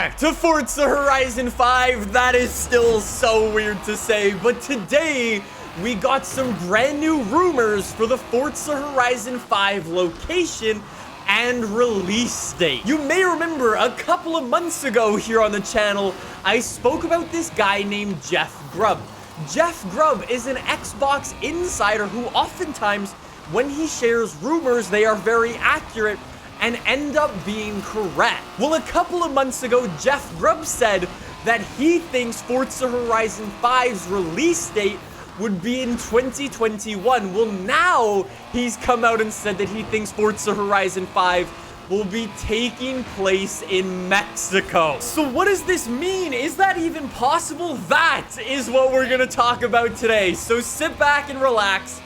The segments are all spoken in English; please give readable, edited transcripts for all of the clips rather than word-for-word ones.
back to Forza Horizon 5. That is still so weird to say, but today we got some brand new rumors for the Forza Horizon 5 location and release date. You may remember a couple of months ago here on the channel, I spoke about this guy named Jeff Grubb. Jeff Grubb is an Xbox insider who oftentimes, when he shares rumors, they are very accurate and end up being correct. Well, a couple of months ago, Jeff Grubb said that he thinks Forza Horizon 5's release date would be in 2021. Well, now he's come out and said that he thinks Forza Horizon 5 will be taking place in Mexico. So what does this mean? Is that even possible? That is what we're gonna talk about today. So sit back and relax.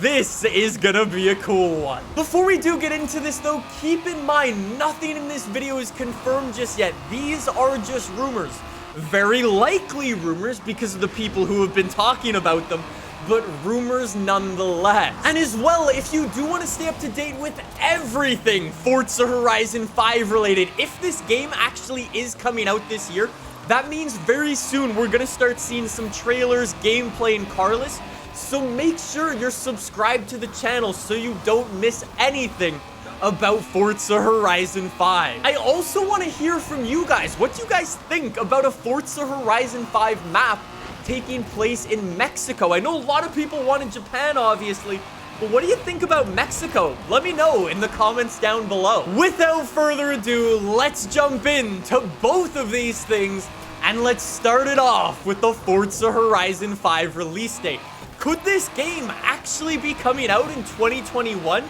This is gonna be a cool one. Before we do get into this though, keep in mind nothing in this video is confirmed just yet. These are just rumors. Very likely rumors because of the people who have been talking about them, but rumors nonetheless. And as well, if you do want to stay up to date with everything Forza Horizon 5 related, if this game actually is coming out this year, that means very soon we're gonna start seeing some trailers, gameplay, and car lists. So make sure you're subscribed to the channel so you don't miss anything about Forza Horizon 5. I also want to hear from you guys. What do you guys think about a Forza Horizon 5 map taking place in Mexico? I know a lot of people wanted Japan, obviously, but what do you think about Mexico? Let me know in the comments down below. Without further ado, let's jump into both of these things, and let's start it off with the Forza Horizon 5 release date. Could this game actually be coming out in 2021?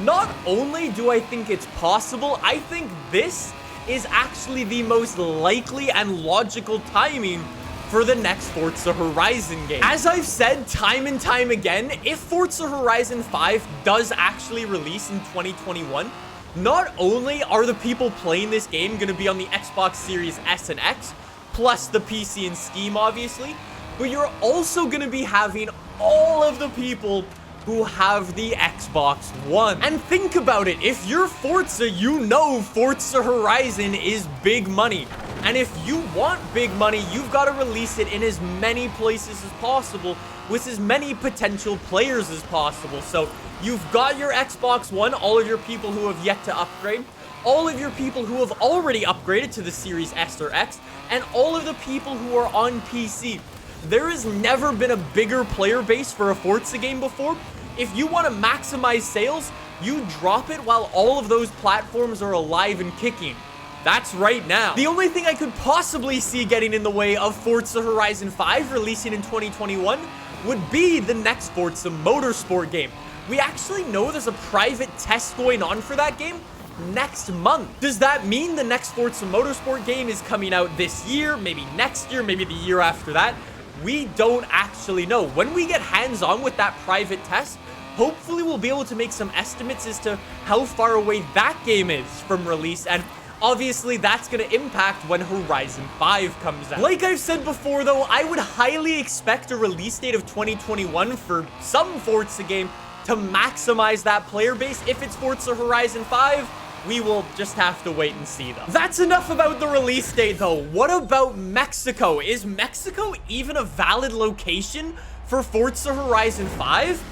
Not only do I think it's possible, I think this is actually the most likely and logical timing for the next Forza Horizon game. As I've said time and time again, if Forza Horizon 5 does actually release in 2021, not only are the people playing this game going to be on the Xbox Series S and X, plus the PC and Steam obviously, but you're also going to be having all of the people who have the Xbox One. And think about it, if you're Forza, you know Forza Horizon is big money. And if you want big money, you've got to release it in as many places as possible with as many potential players as possible. So you've got your Xbox One, all of your people who have yet to upgrade, all of your people who have already upgraded to the Series S or X, and all of the people who are on PC. There has never been a bigger player base for a Forza game before. If you want to maximize sales, you drop it while all of those platforms are alive and kicking. That's right now. The only thing I could possibly see getting in the way of Forza Horizon 5 releasing in 2021 would be the next Forza Motorsport game. We actually know there's a private test going on for that game next month. Does that mean the next Forza Motorsport game is coming out this year, maybe next year, maybe the year after that? We don't actually know. When we get hands-on with that private test, hopefully we'll be able to make some estimates as to how far away that game is from release, and obviously that's going to impact when Horizon 5 comes out. Like I've said before though, I would highly expect a release date of 2021 for some Forza game to maximize that player base. If it's Forza Horizon 5, we will just have to wait and see though. That's enough about the release date though. What about Mexico? Is Mexico even a valid location for Forza Horizon 5?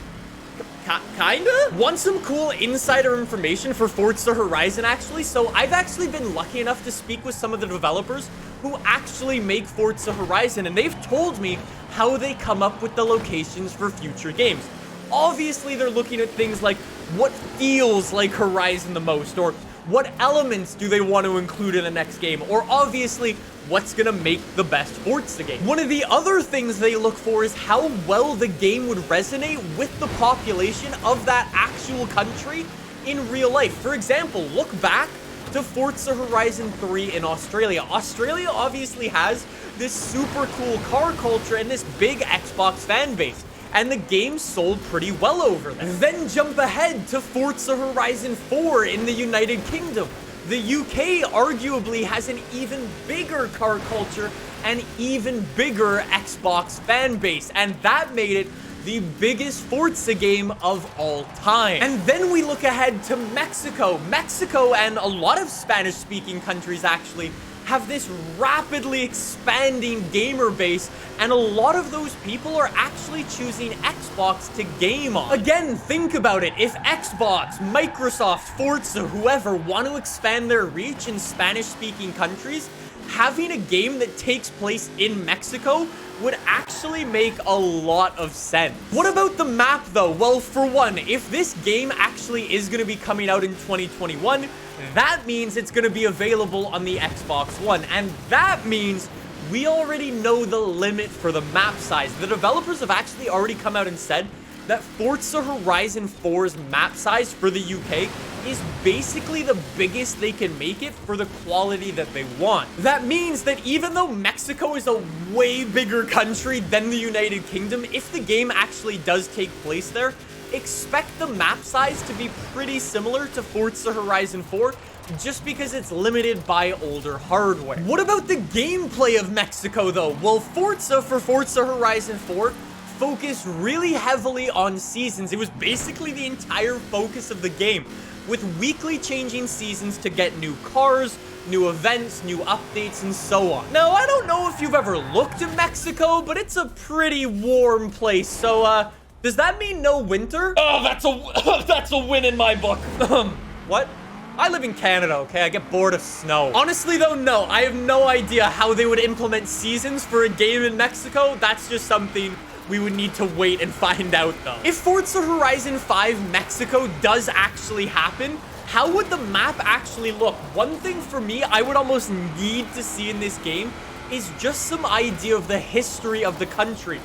Kinda? Want some cool insider information for Forza Horizon actually? So I've actually been lucky enough to speak with some of the developers who actually make Forza Horizon, and they've told me how they come up with the locations for future games. Obviously, they're looking at things like what feels like Horizon the most, or what elements do they want to include in the next game, or obviously, what's gonna make the best Forza game. One of the other things they look for is how well the game would resonate with the population of that actual country in real life. For example, look back to Forza Horizon 3 in Australia. Australia obviously has this super cool car culture and this big Xbox fan base, and the game sold pretty well over there. Then jump ahead to Forza Horizon 4 in the United Kingdom. The UK arguably has an even bigger car culture and even bigger Xbox fan base, and that made it the biggest Forza game of all time. And then we look ahead to Mexico. Mexico and a lot of Spanish-speaking countries actually have this rapidly expanding gamer base, and a lot of those people are actually choosing Xbox to game on. Again, think about it. If Xbox, Microsoft, Forza, whoever want to expand their reach in Spanish-speaking countries, having a game that takes place in Mexico would actually make a lot of sense. What about the map though? Well, for one, if this game actually is going to be coming out in 2021, that means it's going to be available on the Xbox One, and that means we already know the limit for the map size. The developers have actually already come out and said that Forza Horizon 4's map size for the UK is basically the biggest they can make it for the quality that they want. That means that even though Mexico is a way bigger country than the United Kingdom, if the game actually does take place there, expect the map size to be pretty similar to Forza Horizon 4, just because it's limited by older hardware. What about the gameplay of Mexico though? Well, Forza Horizon 4 focused really heavily on seasons. It was basically the entire focus of the game, with weekly changing seasons to get new cars, new events, new updates, and so on. Now, I don't know if you've ever looked at Mexico, but it's a pretty warm place, so does that mean no winter? Oh, that's a win in my book. What? I live in Canada, okay? I get bored of snow. Honestly, though, no. I have no idea how they would implement seasons for a game in Mexico. That's just something we would need to wait and find out, though. If Forza Horizon 5 Mexico does actually happen, how would the map actually look? One thing for me, I would almost need to see in this game is just some idea of the history of the country.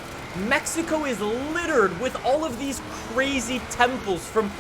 Mexico is littered with all of these crazy temples from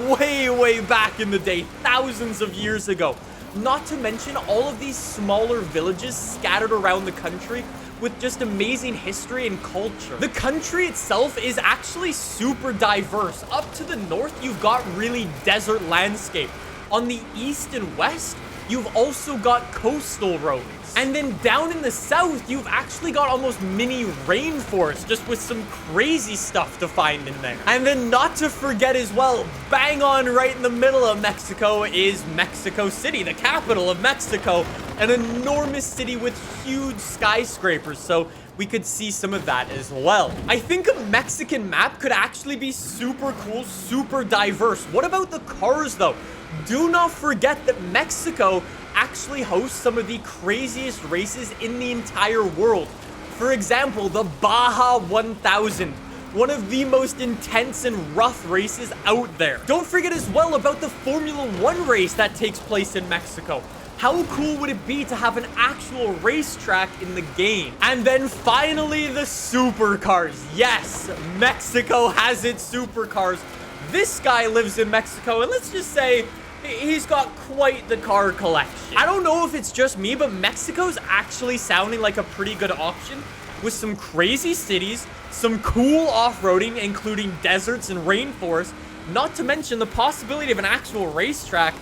way back in the day, thousands of years ago. Not to mention all of these smaller villages scattered around the country with just amazing history and culture. The country itself is actually super diverse. Up to the north, you've got really desert landscape. On the east and west, you've also got coastal roads. And then down in the south, you've actually got almost mini rainforest, just with some crazy stuff to find in there. And then not to forget as well, bang on right in the middle of Mexico is Mexico City, the capital of Mexico, an enormous city with huge skyscrapers. So we could see some of that as well. I think a Mexican map could actually be super cool, super diverse. What about the cars though? Do not forget that Mexico actually hosts some of the craziest races in the entire world. For example, the Baja 1000, one of the most intense and rough races out there. Don't forget as well about the Formula 1 race that takes place in Mexico. How cool would it be to have an actual racetrack in the game? And then finally, the supercars. Yes, Mexico has its supercars. This guy lives in Mexico, and let's just say he's got quite the car collection. I don't know if it's just me, but Mexico's actually sounding like a pretty good option with some crazy cities, some cool off-roading, including deserts and rainforests, not to mention the possibility of an actual racetrack.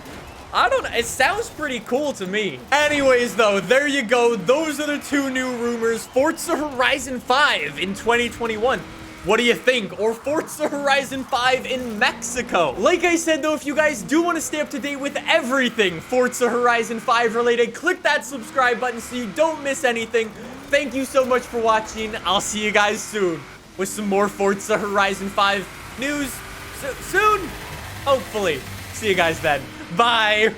I don't know, it sounds pretty cool to me. Anyways, though, there you go. Those are the two new rumors. Forza Horizon 5 in 2021. What do you think? Or Forza Horizon 5 in Mexico? Like I said, though, if you guys do want to stay up to date with everything Forza Horizon 5 related, click that subscribe button so you don't miss anything. Thank you so much for watching. I'll see you guys soon with some more Forza Horizon 5 news soon. Hopefully. See you guys then. Bye.